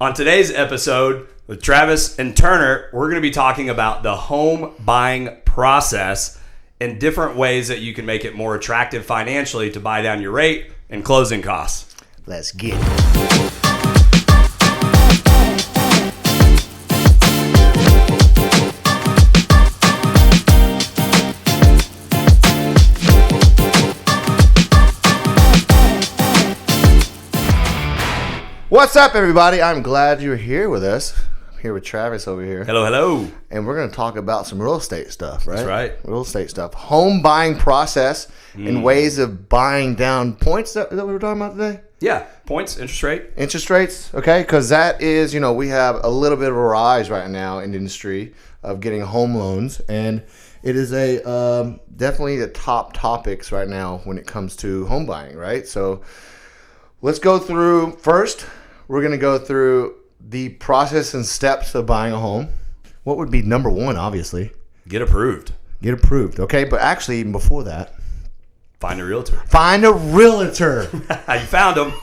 On today's episode with Travis and Turner, we're going to be talking about the home buying process and different ways that you can make it more attractive financially to buy down your rate and closing costs. Let's get it. What's up, everybody? I'm glad you're here with us. I'm here with Travis over here. Hello, hello. And we're going to talk about some real estate stuff, right? That's right. Real estate stuff. Home buying process and ways of buying down points. Is that what we're talking about today? Yeah, points, interest rate. Interest rates, okay? Because that is, we have a little bit of a rise right now in the industry of getting home loans. And it is definitely the top topics right now when it comes to home buying, right? So let's go through first. We're going to go through the process and steps of buying a home. What would be number one, obviously? Get approved. Get approved, okay? But actually, even before that, Find a realtor. find a realtor. You found them.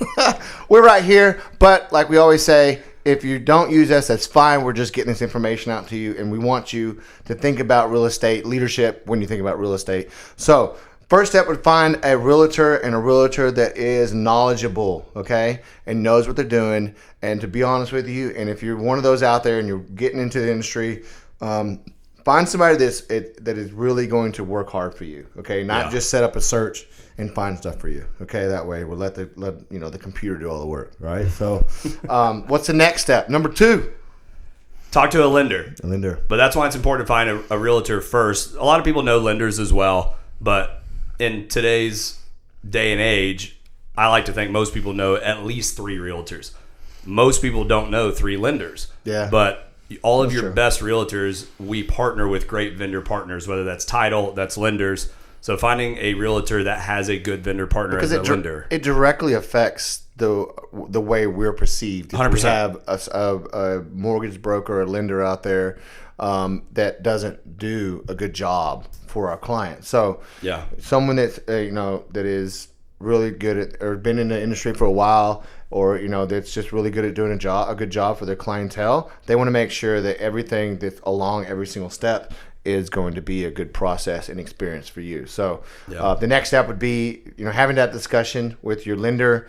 We're right here, but like we always say, if you don't use us, that's fine. We're just getting this information out to you, and we want you to think about real estate leadership when you think about real estate. So first step would find a realtor, and a realtor that is knowledgeable, okay, and knows what they're doing. And to be honest with you, and if you're one of those out there and you're getting into the industry, find somebody that is really going to work hard for you, okay? Not just set up a search and find stuff for you, okay? That way we'll let the computer do all the work, right? So what's the next step? Number two. Talk to a lender. A lender. But that's why it's important to find a realtor first. A lot of people know lenders as well, but in today's day and age, I like to think most people know at least 3 realtors. Most people don't know 3 lenders. Yeah. But all of That's your true. best realtors, we partner with great vendor partners, whether that's title, that's lenders. So finding a realtor that has a good vendor partner Because as a lender. it directly affects the way we're perceived. If 100%. we have a mortgage broker or lender out there that doesn't do a good job for our clients. So Yeah. someone that's that is really good at or been in the industry for a while, or that's just really good at doing a good job for their clientele. They want to make sure that everything that's along every single step is going to be a good process and experience for you. So the next step would be having that discussion with your lender,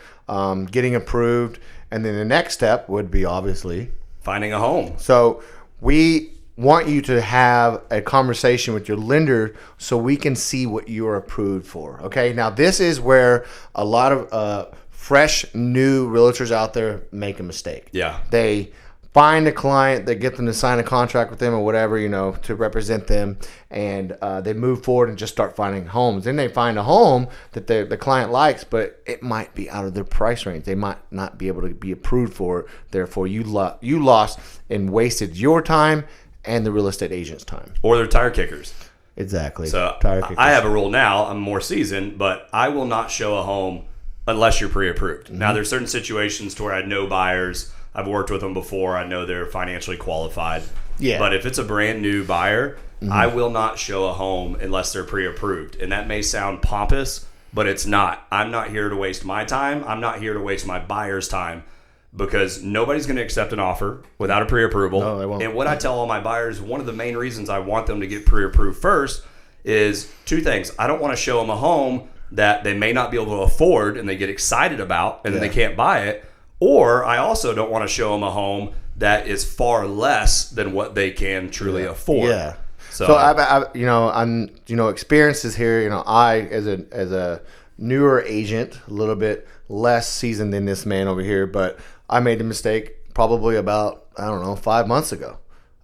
getting approved, and then the next step would be obviously Finding a home. so we want you to have a conversation with your lender so we can see what you are approved for. Okay, now this is where a lot of fresh new realtors out there make a mistake. Yeah. They find a client, they get them to sign a contract with them or whatever, to represent them, and they move forward and just start finding homes. Then they find a home that the client likes, but it might be out of their price range. They might not be able to be approved for it. Therefore, you lost and wasted your time and the real estate agent's time. Or they're tire kickers. Exactly. So Tire kickers. I have a rule now. I'm more seasoned, but I will not show a home unless you're pre-approved. Mm-hmm. Now, there's certain situations to where I know buyers. I've worked with them before. I know they're financially qualified. Yeah. But if it's a brand new buyer, I will not show a home unless they're pre-approved. And that may sound pompous, but it's not. I'm not here to waste my time. I'm not here to waste my buyer's time, because nobody's going to accept an offer without a pre-approval. No, they won't. And what I tell all my buyers, one of the main reasons I want them to get pre-approved first is 2 things. I don't want to show them a home that they may not be able to afford and they get excited about and then they can't buy it. Or I also don't want to show them a home that is far less than what they can truly afford. Yeah. So I'm experiences here. I as a newer agent, a little bit less seasoned than this man over here, but I made a mistake probably about 5 months ago.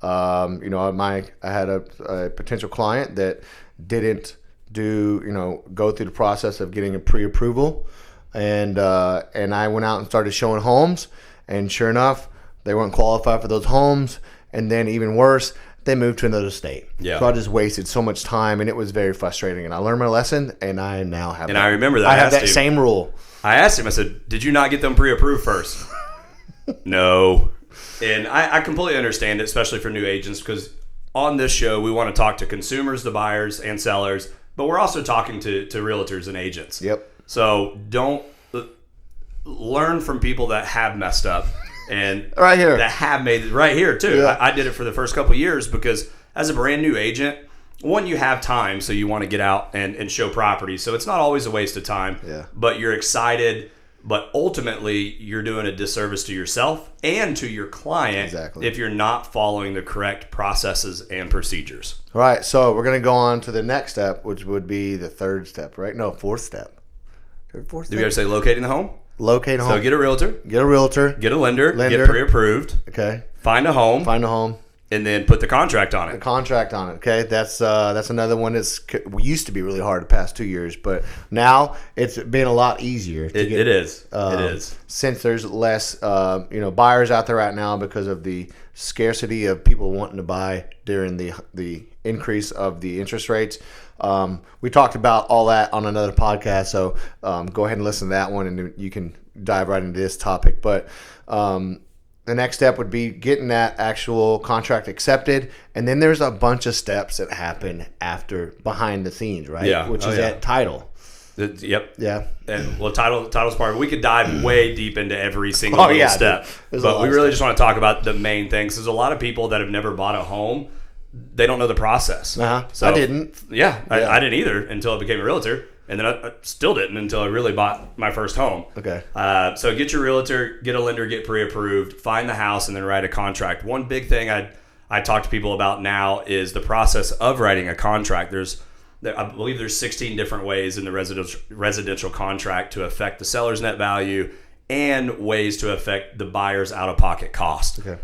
I had a potential client that didn't go through the process of getting a pre-approval, and I went out and started showing homes, and sure enough, they weren't qualified for those homes, and then even worse, they moved to another state. Yeah. So I just wasted so much time, and it was very frustrating. And I learned my lesson, and I now have. And I remember that. I have that same rule. I asked him, I said, did you not get them pre-approved first? No. And I completely understand it, especially for new agents, because on this show, we want to talk to consumers, the buyers, and sellers, but we're also talking to realtors and agents. Yep. So don't learn from people that have messed up and right here that have made it right here too. Yeah. I did it for the first couple of years because as a brand new agent, one, you have time, so you want to get out and show property. So it's not always a waste of time, but you're excited. But ultimately, you're doing a disservice to yourself and to your client if you're not following the correct processes and procedures. All right, so we're going to go on to the next step, which would be the third step, right? No, fourth step. Fourth Do we ever say locating the home? Locate a home. So get a realtor. Get a realtor. Get a lender. Get pre-approved. Okay. Find a home. And then put the contract on it. The contract on it. Okay, that's another one that's used to be really hard the past 2 years, but now it's been a lot easier. It is. It is. Since there's less buyers out there right now because of the scarcity of people wanting to buy during the increase of the interest rates. We talked about all that on another podcast, so go ahead and listen to that one, and you can dive right into this topic. But the next step would be getting that actual contract accepted, and then there's a bunch of steps that happen after behind the scenes, right? Yeah. Which is that title. Yep. Yeah. And title's part. We could dive way deep into every single little step, but we really just want to talk about the main things. There's a lot of people that have never bought a home. They don't know the process. So I didn't. Yeah, I didn't either until I became a realtor. And then I still didn't until I really bought my first home. Okay. So get your realtor, get a lender, get pre-approved, find the house, and then write a contract. One big thing I talk to people about now is the process of writing a contract. I believe there's 16 different ways in the residential contract to affect the seller's net value and ways to affect the buyer's out-of-pocket cost. Okay.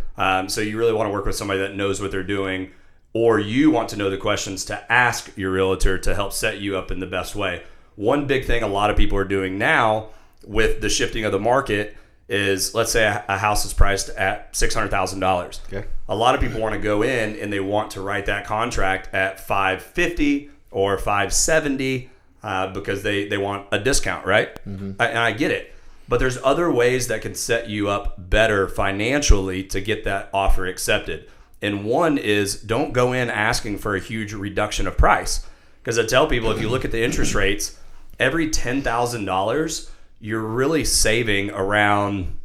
So you really want to work with somebody that knows what they're doing, or you want to know the questions to ask your realtor to help set you up in the best way. One big thing a lot of people are doing now with the shifting of the market is, let's say a house is priced at $600,000. Okay. A lot of people want to go in and they want to write that contract at $550,000 or $570,000 because they want a discount, right? Mm-hmm. And I get it. But there's other ways that can set you up better financially to get that offer accepted. And one is, don't go in asking for a huge reduction of price. Because I tell people, if you look at the interest rates, every $10,000, you're really saving around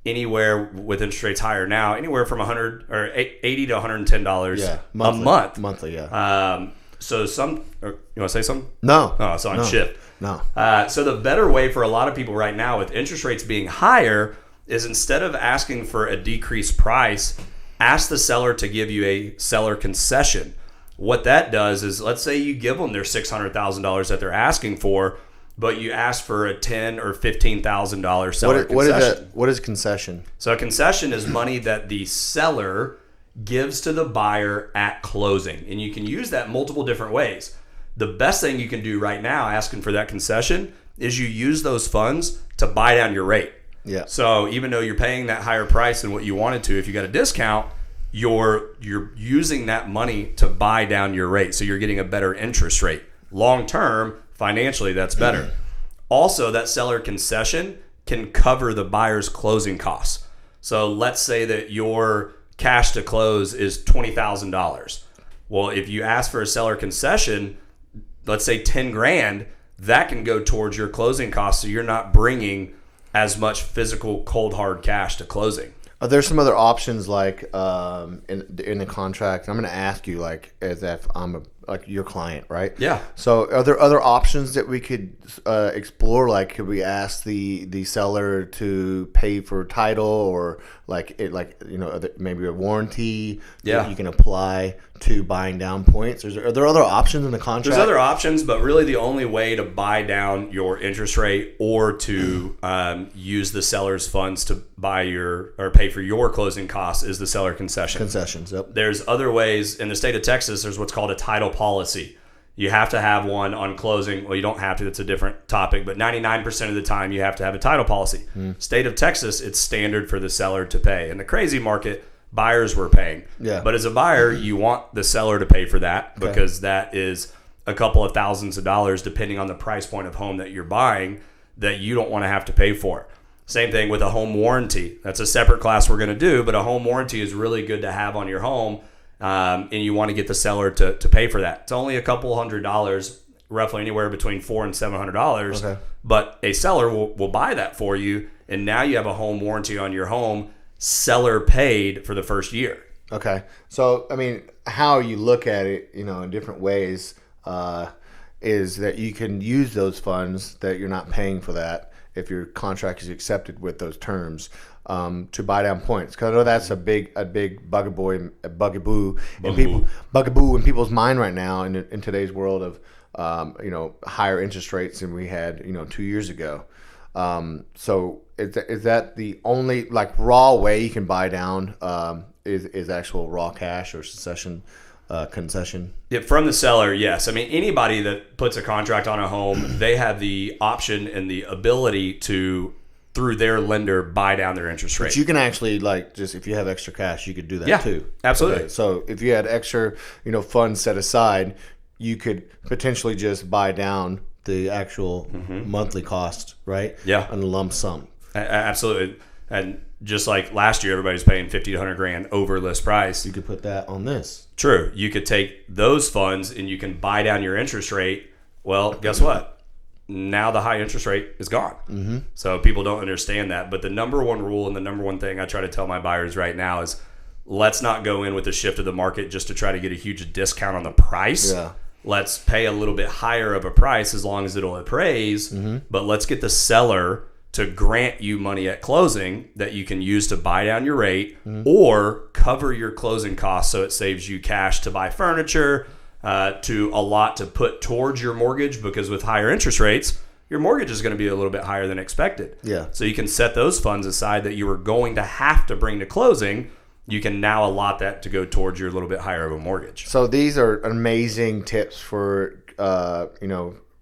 anywhere with interest rates higher now, anywhere from $80 to $110 a month. Monthly, yeah. So you want to say something? No. Oh, it's on shift. No. So the better way for a lot of people right now with interest rates being higher is, instead of asking for a decreased price, ask the seller to give you a seller concession. What that does is, let's say you give them their $600,000 that they're asking for, but you ask for a $10,000 or $15,000 seller concession. What is concession? So a concession is money that the seller gives to the buyer at closing, and you can use that multiple different ways. The best thing you can do right now, asking for that concession, is you use those funds to buy down your rate. Yeah. So even though you're paying that higher price than what you wanted to, if you got a discount, you're using that money to buy down your rate. So you're getting a better interest rate. Long term, financially, that's better. Also, that seller concession can cover the buyer's closing costs. So let's say that your cash to close is $20,000. Well, if you ask for a seller concession, let's say $10,000, that can go towards your closing costs. So you're not bringing as much physical cold hard cash to closing. Are there some other options like in the contract? I'm going to ask you, like, as if I'm your client, right? Yeah. So are there other options that we could explore? Like, could we ask the seller to pay for title, or maybe a warranty that you can apply to buying down points? Are there other options in the contract? There's other options, but really the only way to buy down your interest rate or to use the seller's funds to pay for your closing costs is the seller concession. Concessions, yep. There's other ways. In the state of Texas, there's what's called a title policy. You have to have one on closing. Well, you don't have to. That's a different topic. But 99% of the time, you have to have a title policy. State of Texas, it's standard for the seller to pay. In the crazy market, buyers were paying. Yeah. But as a buyer, you want the seller to pay for that because that is a couple of thousands of dollars, depending on the price point of home that you're buying, that you don't want to have to pay for. Same thing with a home warranty. That's a separate class we're going to do, but a home warranty is really good to have on your home, and you want to get the seller to pay for that. It's only a couple $100, roughly anywhere between $400 and $700, but a seller will buy that for you, and now you have a home warranty on your home, seller paid for the first year. Okay. So, I mean, how you look at it, in different ways, is that you can use those funds that you're not paying for that if your contract is accepted with those terms, to buy down points. Because I know that's a big bugaboo in people's mind right now in today's world of higher interest rates than we had 2 years ago. So is that the only raw way you can buy down? Is actual raw cash or concession? Yeah, from the seller, yes. I mean, anybody that puts a contract on a home, they have the option and the ability to, through their lender, buy down their interest rate. But you can actually, just if you have extra cash, you could do that too. Absolutely. Okay. So if you had extra, funds set aside, you could potentially just buy down the actual monthly cost, right? Yeah. On a lump sum. Absolutely. And just like last year, everybody's paying $50 to $100,000 over list price. You could put that on this. True. You could take those funds and you can buy down your interest rate. Well, guess what? Now the high interest rate is gone. Mm-hmm. So people don't understand that. But the number one rule and the number one thing I try to tell my buyers right now is, let's not go in with the shift of the market just to try to get a huge discount on the price. Yeah. Let's pay a little bit higher of a price as long as it'll appraise. Mm-hmm. But let's get the seller to grant you money at closing that you can use to buy down your rate or cover your closing costs, so it saves you cash to buy furniture, to a lot to put towards your mortgage, because with higher interest rates, your mortgage is going to be a little bit higher than expected. Yeah. So you can set those funds aside that you were going to have to bring to closing. You can now allot that to go towards your little bit higher of a mortgage. So these are amazing tips for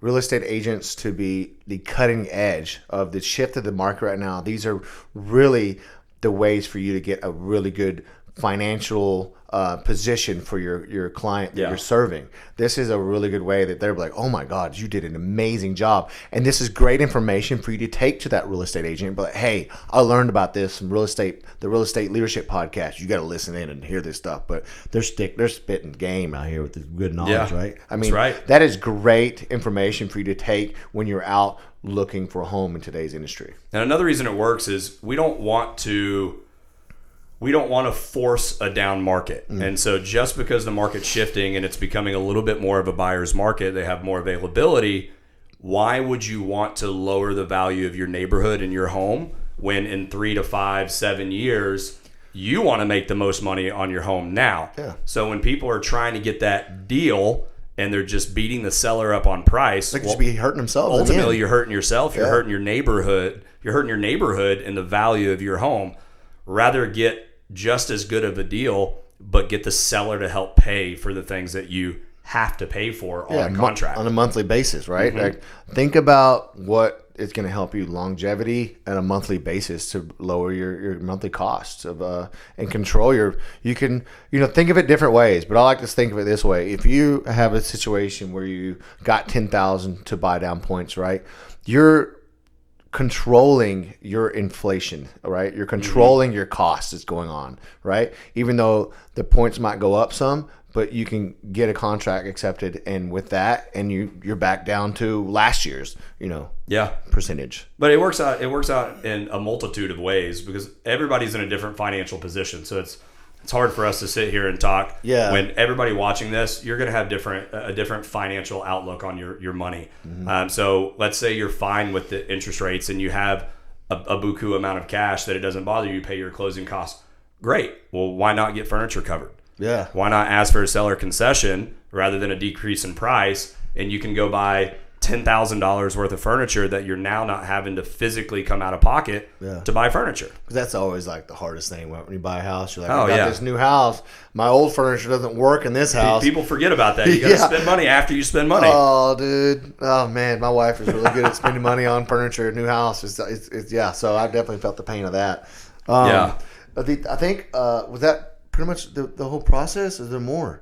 real estate agents to be the cutting edge of the shift of the market right now. These are really the ways for you to get a really good financial position for your client that you're serving. This is a really good way that they're like, oh my God, you did an amazing job. And this is great information for you to take to that real estate agent. But hey, I learned about this from the Real Estate Leadership Podcast. You got to listen in and hear this stuff. But they're spitting game out here with this good knowledge, right? I mean, that is great information for you to take when you're out looking for a home in today's industry. And another reason it works is we don't want to force a down market. And so just because the market's shifting and it's becoming a little bit more of a buyer's market, they have more availability, why would you want to lower the value of your neighborhood and your home when in 3 to 5, 7 years, you want to make the most money on your home now? Yeah. So when people are trying to get that deal and they're just beating the seller up on price, they could just be hurting themselves. Ultimately, you're hurting yourself. You're hurting your neighborhood. You're hurting your neighborhood and the value of your home. Rather get just as good of a deal, but get the seller to help pay for the things that you have to pay for on a contract. On a monthly basis, right? Like, think about what is going to help you longevity on a monthly basis to lower your monthly costs of and control you can think of it different ways, but I like to think of it this way. If you have a situation where you got 10,000 to buy down points, right? You're controlling your inflation, right? You're controlling your costs that's going on, right? Even though the points might go up some, but you can get a contract accepted, and with that, and you're back down to last year's, percentage. But it works out in a multitude of ways because everybody's in a different financial position. So it's hard for us to sit here and talk. Yeah. When everybody watching this, you're going to have a different financial outlook on your money. So let's say you're fine with the interest rates and you have a buku amount of cash that it doesn't bother you to pay your closing costs. Great. Well, why not get furniture covered? Yeah. Why not ask for a seller concession rather than a decrease in price? And you can go buy $10,000 worth of furniture that you're now not having to physically come out of pocket to buy furniture. Because that's always like the hardest thing when you buy a house. You're like, I got this new house. My old furniture doesn't work in this house. People forget about that. You got to spend money after you spend money. Oh, dude. Oh, man. My wife is really good at spending money on furniture. New house. It's So I definitely felt the pain of that. I think, was that pretty much the whole process? Is there more?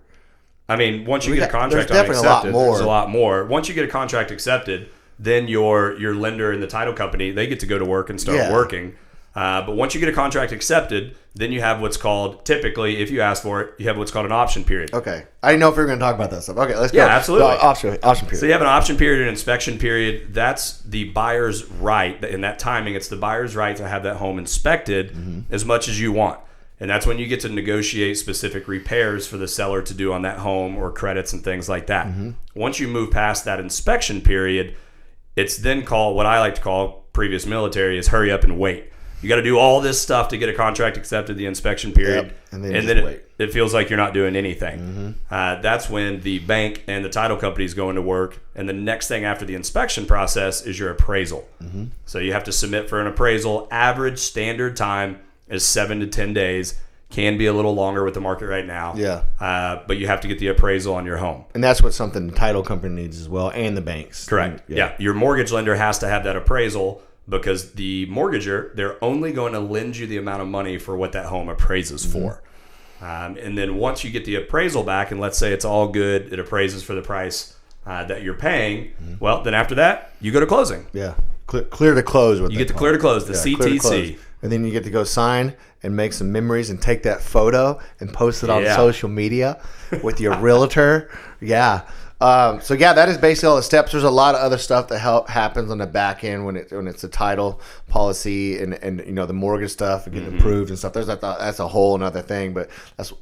I mean, once you get a contract accepted, there's a lot more. Once you get a contract accepted, then your lender and the title company, they get to go to work and start working. But once you get a contract accepted, then you have what's called, typically, if you ask for it, you have what's called an option period. Okay. I didn't know if we were going to talk about that stuff. Okay, let's go. Yeah, absolutely. Option period. So you have an option period, an inspection period. That's the buyer's right. In that timing, it's the buyer's right to have that home inspected as much as you want. And that's when you get to negotiate specific repairs for the seller to do on that home or credits and things like that. Once you move past that inspection period, it's then called, what I like to call previous military, is hurry up and wait. You got to do all this stuff to get a contract accepted, the inspection period, yep. and then it feels like you're not doing anything. That's when the bank and the title companies go into work, and the next thing after the inspection process is your appraisal. So you have to submit for an appraisal. Average standard time is 7 to 10 days. Can be a little longer with the market right now. Yeah. But you have to get the appraisal on your home. And that's what something the title company needs as well, and the banks. Correct. Yeah. Your mortgage lender has to have that appraisal, because the mortgager, they're only going to lend you the amount of money for what that home appraises for. And then once you get the appraisal back, and let's say it's all good, it appraises for the price that you're paying, well, then after that, you go to closing. Yeah. Clear to close. You get to clear to close, the CTC. And then you get to go sign and make some memories and take that photo and post it on social media with your realtor. Yeah. So that is basically all the steps. There's a lot of other stuff that happens on the back end when it's a title policy and the mortgage stuff and getting approved and stuff. That's a whole another thing. But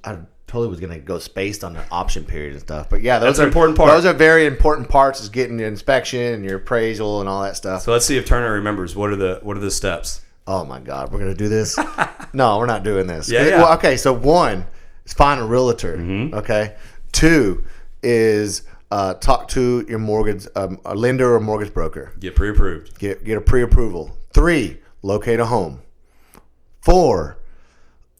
I totally was gonna go spaced on the option period and stuff. But yeah, those are important parts. Those are very important parts, is getting the inspection and your appraisal and all that stuff. So let's see if Turner remembers. What are the steps? Oh my God, we're gonna do this? No, we're not doing this. Yeah. Well, okay, so 1 is find a realtor. Okay. 2 is talk to your mortgage a lender or mortgage broker. Get pre-approved. Get a pre-approval. 3, locate a home. 4,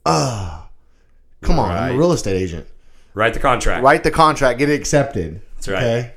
come on, I'm a real estate agent. Write the contract. Get it accepted. That's right. Okay.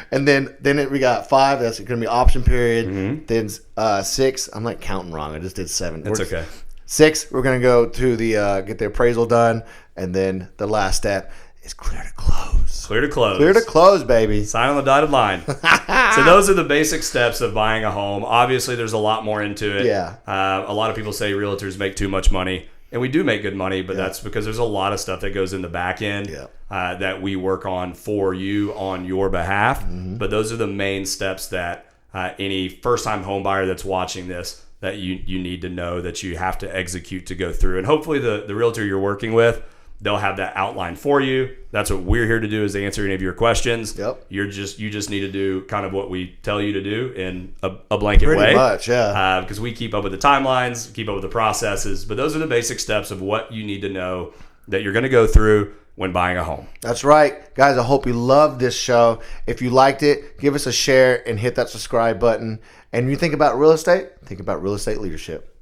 And then we got 5. That's going to be option period. Then 6. I'm like counting wrong. I just did 7. That's okay. 6. We're going to go to the get the appraisal done, and then the last step is clear to close. Clear to close. Clear to close, baby. Sign on the dotted line. So those are the basic steps of buying a home. Obviously, there's a lot more into it. Yeah. A lot of people say realtors make too much money. And we do make good money, but that's because there's a lot of stuff that goes in the back end that we work on for you on your behalf. But those are the main steps that any first-time home buyer that's watching this, that you need to know that you have to execute to go through. And hopefully the realtor you're working with, they'll have that outline for you. That's what we're here to do, is answer any of your questions. Yep. You just need to do kind of what we tell you to do in a blanket way. Pretty much, yeah. Because we keep up with the timelines, keep up with the processes. But those are the basic steps of what you need to know that you're going to go through when buying a home. That's right. Guys, I hope you loved this show. If you liked it, give us a share and hit that subscribe button. And when you think about real estate, think about real estate leadership.